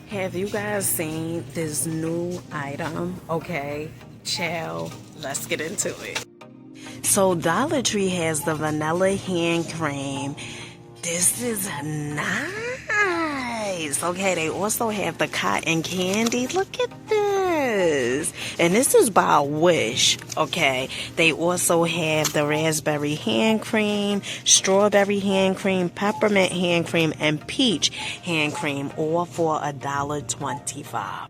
Have you guys seen this new item? Okay, chill. Let's get into it. So Dollar Tree has the vanilla hand cream. This is nice. Okay, they also have the cotton candy. Look at this. And this is by Wish. Okay, they also have the raspberry hand cream, strawberry hand cream, peppermint hand cream, and peach hand cream, all for $1.25.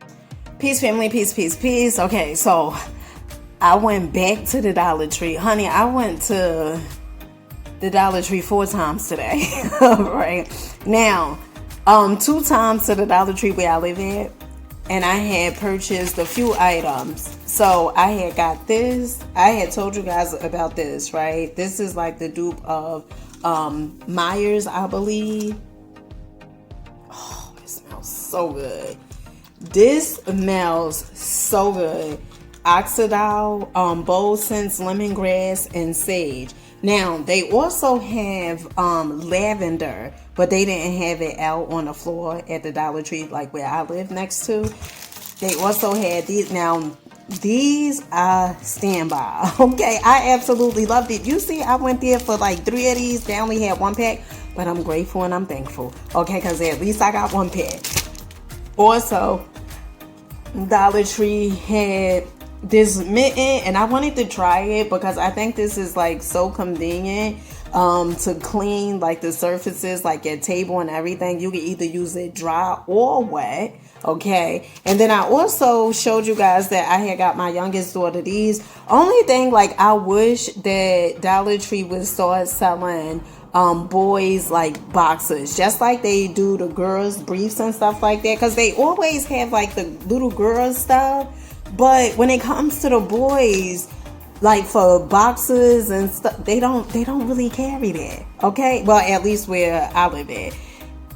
Peace, family, peace, peace, peace. Okay, so I went back to the Dollar Tree. Honey, I went to the Dollar Tree 4 times today. Right now, 2 times to the Dollar Tree where I live at, and I had purchased a few items. So I had got this. I had told you guys about this, right? This is like the dupe of Myers, I believe. Oh, it smells so good. This smells so good. Oxidol, bold scents, lemongrass, and sage. Now, they also have lavender, but they didn't have it out on the floor at the Dollar Tree, like where I live next to. They also had these. Now, these I stand by. Okay, I absolutely loved it. You see, I went there for like 3 of these. They only had 1 pack, but I'm grateful and I'm thankful. Okay, because at least I got 1 pack. Also, Dollar Tree had this mitten, and I wanted to try it because I think this is like so convenient to clean like the surfaces, like your table and everything. You can either use it dry or wet. Okay, and then I also showed you guys that I had got my youngest daughter these. Only thing, like, I wish that Dollar Tree would start selling boys like boxers, just like they do the girls briefs and stuff like that, because they always have like the little girls stuff. But when it comes to the boys, like for boxes and stuff, they don't really carry that. Okay, well, at least where I live at.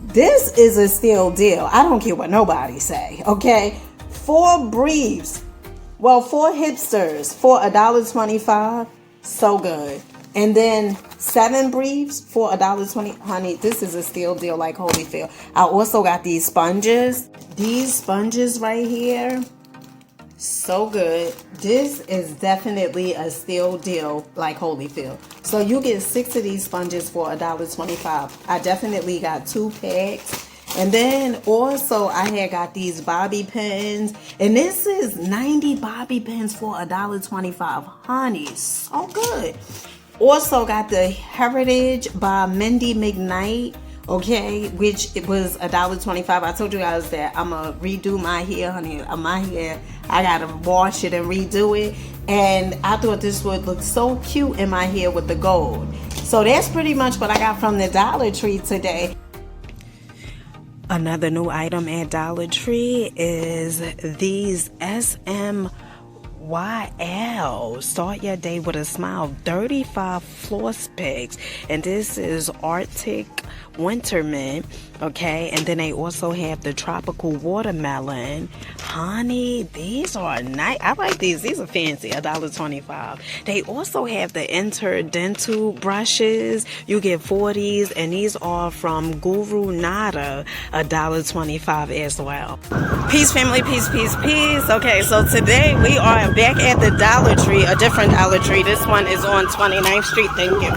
This is a steal deal. I don't care what nobody say. Okay, 4 briefs, well, 4 hipsters for $1.25. So good. And then 7 briefs for $1.20. Honey, this is a steal deal like Holyfield. I also got these sponges. These sponges right here. So good. This is definitely a steal deal like Holyfield. So you get 6 of these sponges for $1.25. I definitely got 2 packs. And then also I had got these bobby pins. And this is 90 bobby pins for $1.25. Honey, so good. Also got the Heritage by Mindy McKnight. Okay, which it was $1.25. I told you guys that I'm gonna redo my hair, honey. My hair, I gotta wash it and redo it. And I thought this would look so cute in my hair with the gold. So that's pretty much what I got from the Dollar Tree today. Another new item at Dollar Tree is these SMYL. Start your day with a smile. 35 floss picks. And this is Arctic Winter Mint. Okay, and then they also have the tropical watermelon. Honey, these are nice. I like these. These are fancy. $1.25. They also have the interdental brushes. You get 40s, and these are from Guru Nada. $1.25 as well. Peace, family. Peace, peace, peace. Okay, so today we are back at the Dollar Tree, a different Dollar Tree. This one is on 29th Street. Thank you.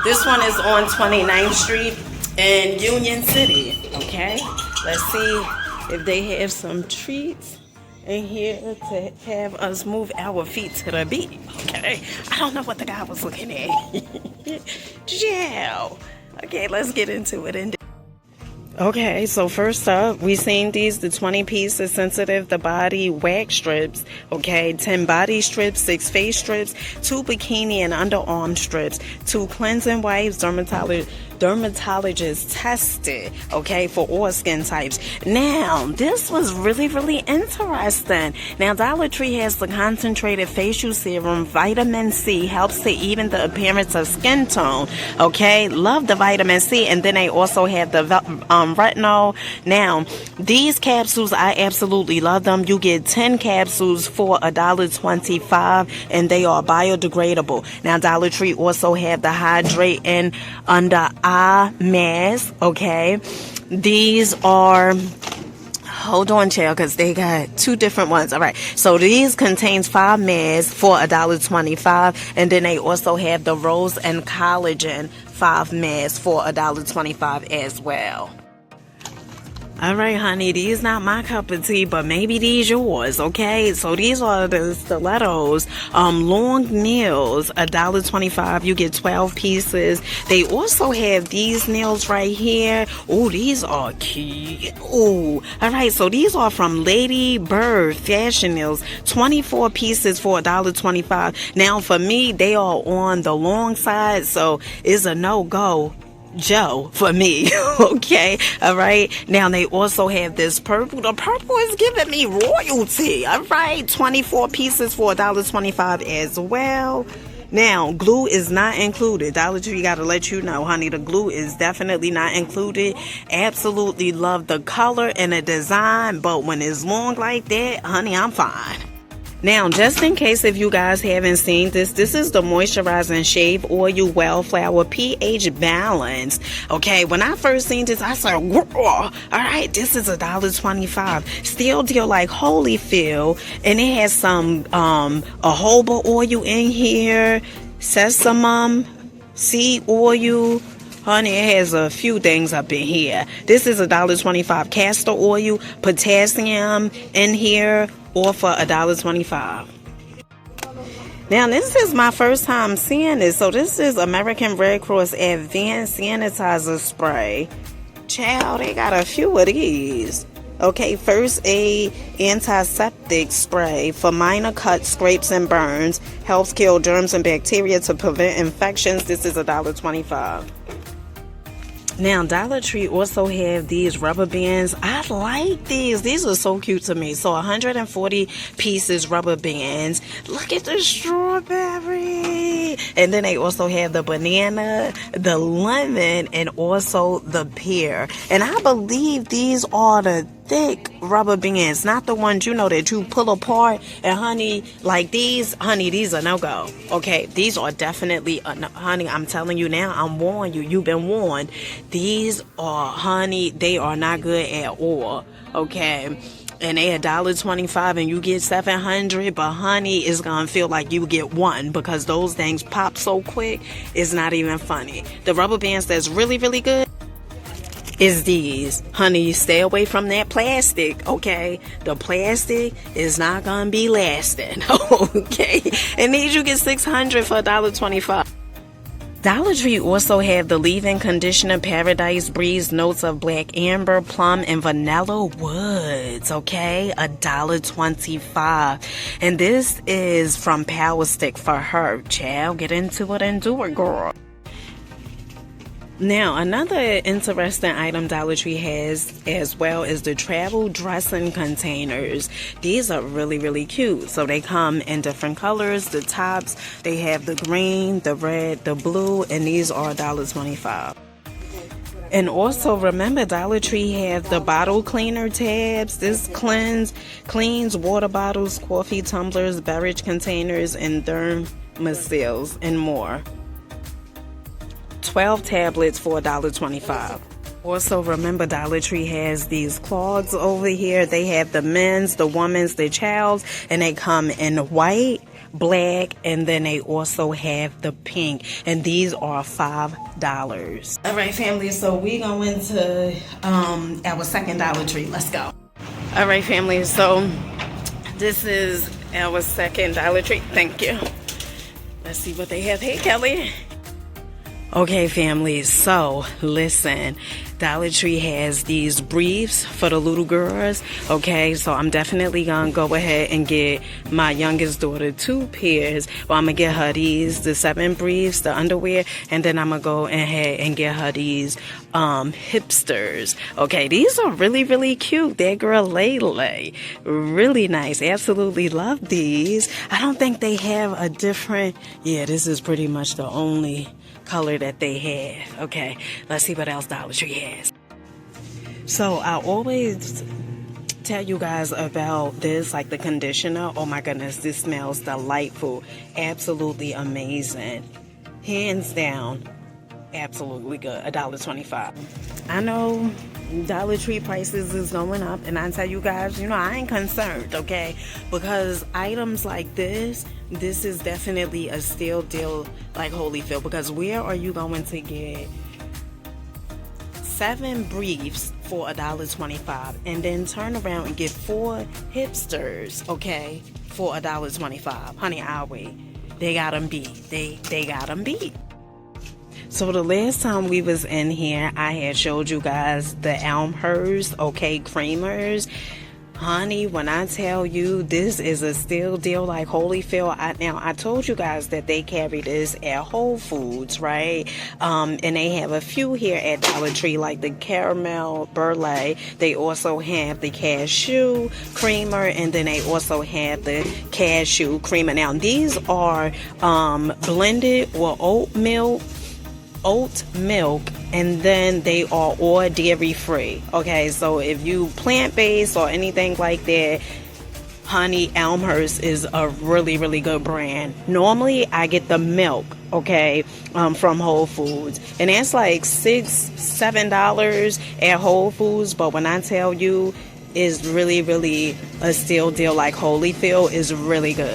This one is on 29th Street in Union City. Okay, let's see if they have some treats in here to have us move our feet to the beat. Okay, I don't know what the guy was looking at. Yeah. Okay, let's get into it. Okay, so first up, we seen these, the 20-piece sensitive the body wax strips. Okay, 10 body strips, 6 face strips, 2 bikini and underarm strips, 2 cleansing wipes, dermatologist tested, okay, for all skin types. Now, this was really, really interesting. Now, Dollar Tree has the concentrated facial serum. Vitamin C helps to even the appearance of skin tone. Okay, love the vitamin C. And then they also have the retinol. Now, these capsules, I absolutely love them. You get 10 capsules for $1.25, and they are biodegradable. Now, Dollar Tree also have the Hydrate and Under Eye Mask. Okay, these are hold on, child, because they got two different ones. All right, so these contains 5 masks for $1.25, and then they also have the rose and collagen 5 masks for $1.25 as well. All right, honey, these not my cup of tea, but maybe these yours, okay? So these are the stilettos, long nails, $1.25. You get 12 pieces. They also have these nails right here. Oh, these are cute. Oh, all right, so these are from Lady Bird Fashion Nails, 24 pieces for $1.25. Now, for me, they are on the long side, so it's a no-go. Joe for me. Okay, all right. Now they also have this purple. The purple is giving me royalty. All right, 24 pieces for $1.25 as well. Now, glue is not included. Dollar Tree gotta let you know, honey, the glue is definitely not included. Absolutely love the color and the design, but when it's long like that, honey, I'm fine. Now, just in case if you guys haven't seen this is the Moisturizing Shave Oil Wellflower pH Balance. Okay, when I first seen this, I said, whoa, all right, this is $1.25. Still deal like Holyfield, and it has some jojoba oil in here, sesame seed oil. Honey, it has a few things up in here. This is $1.25. Castor oil, potassium in here, or for $1.25. Now, this is my first time seeing this. So this is American Red Cross Advanced Sanitizer Spray. Child, they got a few of these. Okay, first aid antiseptic spray for minor cuts, scrapes, and burns. Helps kill germs and bacteria to prevent infections. This is $1.25. Now, Dollar Tree also have these rubber bands. I like these. These are so cute to me. So 140 pieces rubber bands. Look at the strawberry. And then they also have the banana, the lemon, and also the pear. And I believe these are the thick rubber bands, not the ones, you know, that you pull apart. And honey, like these, honey, these are no-go. Okay, these are definitely honey, I'm telling you now, I'm warning you, you've been warned. These are, honey, they are not good at all. Okay, and they $1.25 and you get 700, but honey, it's gonna feel like you get one because those things pop so quick, it's not even funny. The rubber bands that's really, really good is these. Honey, stay away from that plastic, okay? The plastic is not gonna be lasting, okay? And these you get 600 for $1.25. Dollar Tree also have the leave-in conditioner Paradise Breeze, notes of black amber, plum, and vanilla woods, okay? $1.25. And this is from Power Stick for her. Child, get into it and do it, girl. Now, another interesting item Dollar Tree has as well is the travel dressing containers. These are really, really cute. So they come in different colors. The tops, they have the green, the red, the blue, and these are $1.25. And also remember, Dollar Tree has the bottle cleaner tabs. This cleans water bottles, coffee tumblers, beverage containers, and thermoses and more. 12 tablets for $1.25. Also, remember, Dollar Tree has these cloths over here. They have the men's, the women's, the child's, and they come in white, black, and then they also have the pink. And these are $5. All right, family, so we go into our second Dollar Tree. Let's go. All right, family, so this is our second Dollar Tree. Thank you. Let's see what they have. Hey, Kelly. Okay, family, so listen, Dollar Tree has these briefs for the little girls. Okay, so I'm definitely gonna go ahead and get my youngest daughter 2 pairs. Well, I'm gonna get her these, the 7 briefs, the underwear, and then I'm gonna go ahead and get her these hipsters. Okay, these are really, really cute. That girl Lele, really nice. Absolutely love these. I don't think they have a different, yeah, this is pretty much the only color that they have. Okay, let's see what else Dollar Tree has. So I always tell you guys about this, like the conditioner. Oh my goodness, this smells delightful. Absolutely amazing. Hands down, absolutely good. $1.25. I know Dollar Tree prices is going up, and I tell you guys, I ain't concerned, okay? Because items like this is definitely a steal deal like Holyfield. Because where are you going to get 7 briefs for $1.25 and then turn around and get 4 hipsters, okay, for $1.25? Honey, I'll wait. They got them beat. They got them beat. So the last time we was in here, I had showed you guys the Elmhurst, okay, creamers. Honey, when I tell you this is a steal deal like Holyfield, I told you guys that they carry this at Whole Foods, right? And they have a few here at Dollar Tree, like the caramel brulee. They also have the cashew creamer, and then they also have the cashew creamer. Now, these are blended with oat milk, and then they are all dairy free. Okay, so if you plant-based or anything like that, honey, Elmhurst is a really, really good brand. Normally I get the milk, okay, from Whole Foods, and that's like $6-7 at Whole Foods. But when I tell you, it's really, really a steal deal like Holyfield, is really good.